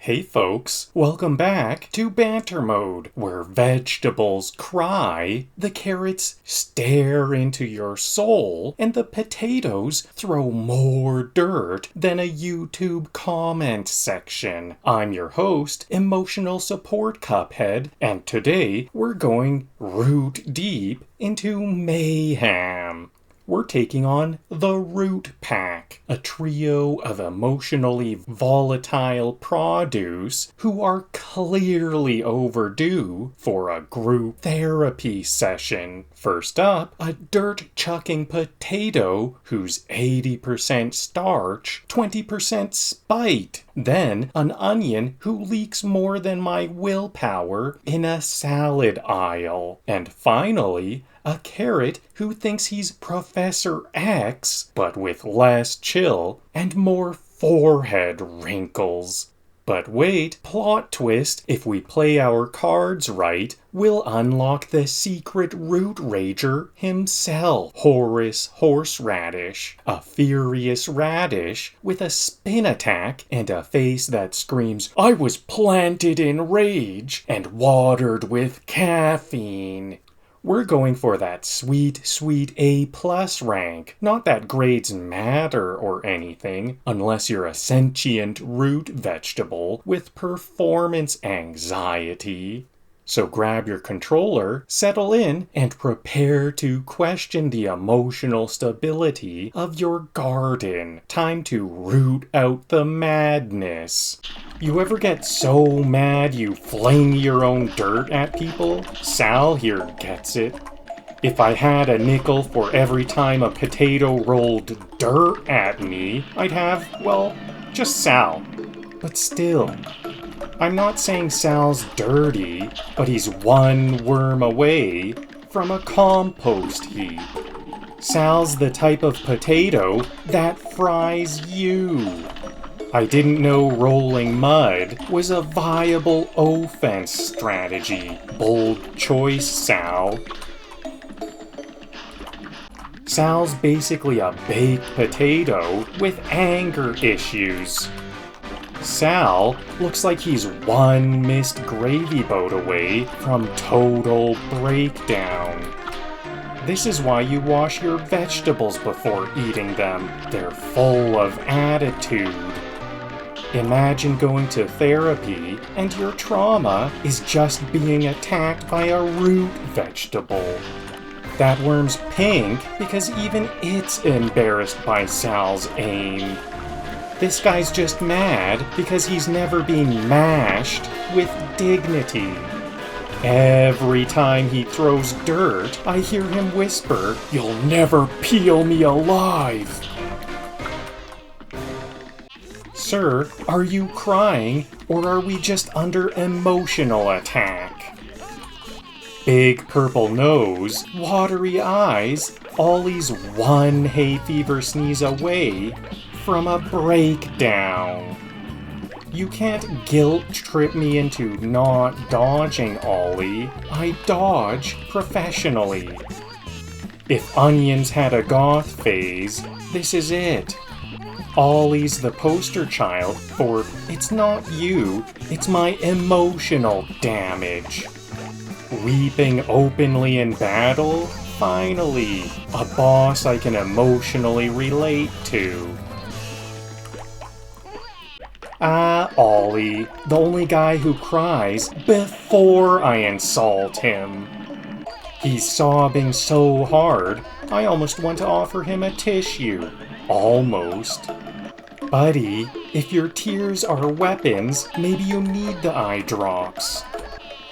Hey folks, welcome back to Banter Mode, where vegetables cry, the carrots stare into your soul, and the potatoes throw more dirt than a YouTube comment section. I'm your host, Emotional Support Cuphead, and today we're going root deep into mayhem. We're taking on the Root Pack, a trio of emotionally volatile produce who are clearly overdue for a group therapy session. First up, a dirt-chucking potato who's 80% starch, 20% spite. Then, an onion who leaks more than my willpower in a salad aisle. And finally, a carrot who thinks he's Professor X, but with less chill and more forehead wrinkles. But wait, plot twist, if we play our cards right, we'll unlock the secret root rager himself, Horace Radiche, a furious radish with a spin attack and a face that screams, "I was planted in rage and watered with caffeine." We're going for that sweet A+ rank, not that grades matter or anything, unless you're a sentient root vegetable with performance anxiety. So grab your controller, settle in, and prepare to question the emotional stability of your garden. Time to root out the madness. You ever get so mad you fling your own dirt at people? Sal here gets it. If I had a nickel for every time a potato rolled dirt at me, I'd have, well, just Sal. But still, I'm not saying Sal's dirty, but he's one worm away from a compost heap. Sal's the type of potato that fries you. I didn't know rolling mud was a viable offense strategy. Bold choice, Sal. Sal's basically a baked potato with anger issues. Sal looks like he's one missed gravy boat away from total breakdown. This is why you wash your vegetables before eating them. They're full of attitude. Imagine going to therapy and your trauma is just being attacked by a root vegetable. That worm's pink because even it's embarrassed by Sal's aim. This guy's just mad because he's never been mashed with dignity. Every time he throws dirt, I hear him whisper, "You'll never peel me alive." Sir, are you crying, or are we just under emotional attack? Big purple nose, watery eyes, Ollie's one hay fever sneeze away from a breakdown. You can't guilt trip me into not dodging, Ollie. I dodge professionally. If onions had a goth phase, this is it. Ollie's the poster child for "it's not you, it's my emotional damage." Weeping openly in battle? Finally, a boss I can emotionally relate to. Ollie, the only guy who cries before I insult him. He's sobbing so hard, I almost want to offer him a tissue. Almost. Buddy, if your tears are weapons, maybe you need the eye drops.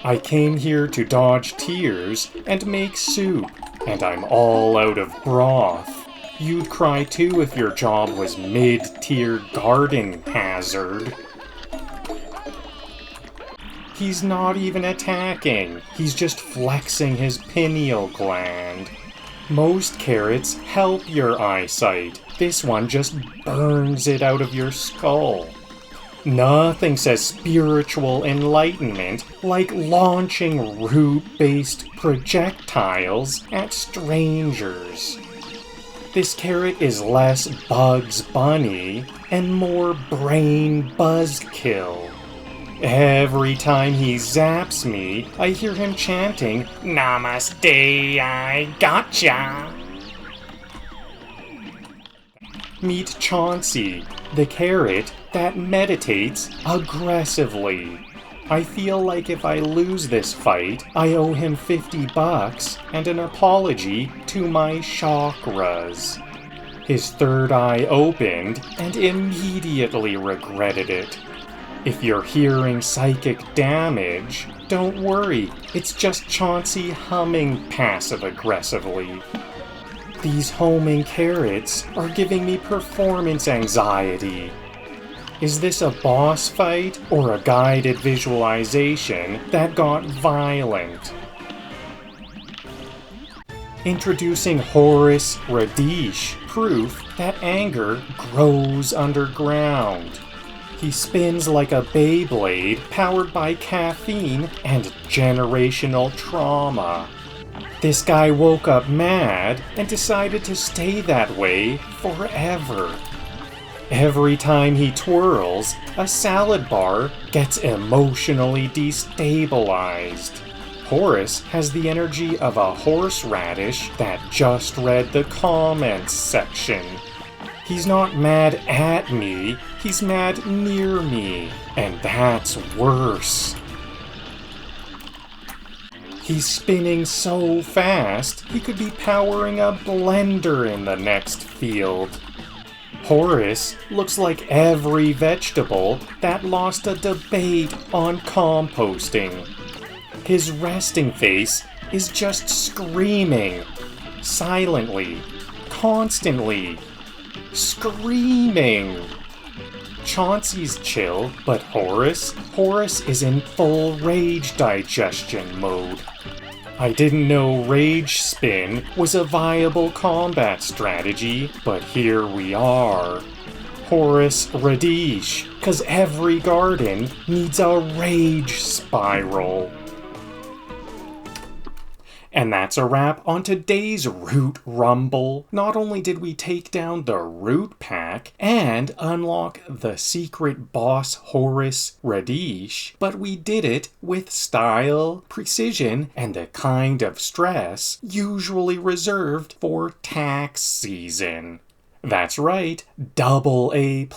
I came here to dodge tears and make soup, and I'm all out of broth. You'd cry too if your job was mid-tier garden hazard. He's not even attacking. He's just flexing his pineal gland. Most carrots help your eyesight. This one just burns it out of your skull. Nothing says spiritual enlightenment like launching root-based projectiles at strangers. This carrot is less Bugs Bunny and more brain buzzkill. Every time he zaps me, I hear him chanting, "Namaste, I gotcha!" Meet Chauncey, the carrot that meditates aggressively. I feel like if I lose this fight, I owe him $50 and an apology to my chakras. His third eye opened and immediately regretted it. If you're hearing psychic damage, don't worry, it's just Chauncey humming passive-aggressively. These homing carrots are giving me performance anxiety. Is this a boss fight or a guided visualization that got violent? Introducing Horace Radiche, proof that anger grows underground. He spins like a Beyblade powered by caffeine and generational trauma. This guy woke up mad and decided to stay that way forever. Every time he twirls, a salad bar gets emotionally destabilized. Horace has the energy of a horse radish that just read the comments section. He's not mad at me, he's mad near me, and that's worse. He's spinning so fast, he could be powering a blender in the next field. Horace looks like every vegetable that lost a debate on composting. His resting face is just screaming. Silently. Constantly. Screaming. Chauncey's chill, but Horace is in full rage digestion mode. I didn't know Rage Spin was a viable combat strategy, but here we are. Horace Radiche, 'cause every garden needs a rage spiral. And that's a wrap on today's Root Rumble. Not only did we take down the Root Pack and unlock the secret boss Horace Radiche, but we did it with style, precision, and the kind of stress usually reserved for tax season. That's right, double A+.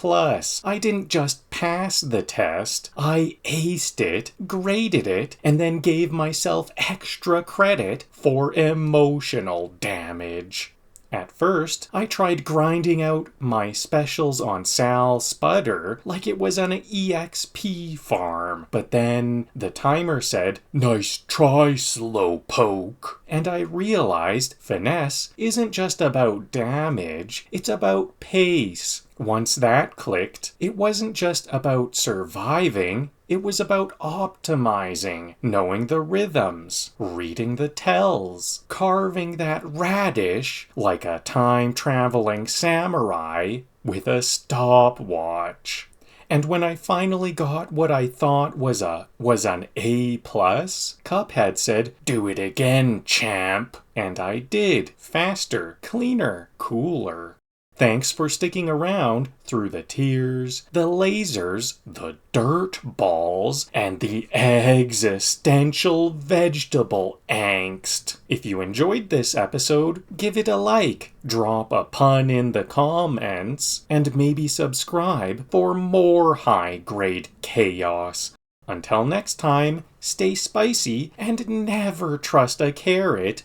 I didn't just pass the test, I aced it, graded it, and then gave myself extra credit for emotional damage. At first, I tried grinding out my specials on Sal Spudder like it was an EXP farm, but then the timer said, "Nice try, slowpoke," and I realized finesse isn't just about damage, it's about pace. Once that clicked, it wasn't just about surviving, it was about optimizing, knowing the rhythms, reading the tells, carving that radish like a time-traveling samurai with a stopwatch. And when I finally got what I thought was an A+, Cuphead said, "Do it again, champ." And I did. Faster, cleaner, cooler. Thanks for sticking around through the tears, the lasers, the dirtballs, and the existential vegetable angst. If you enjoyed this episode, give it a like, drop a pun in the comments, and maybe subscribe for more high-grade chaos. Until next time, stay spicy and never trust a carrot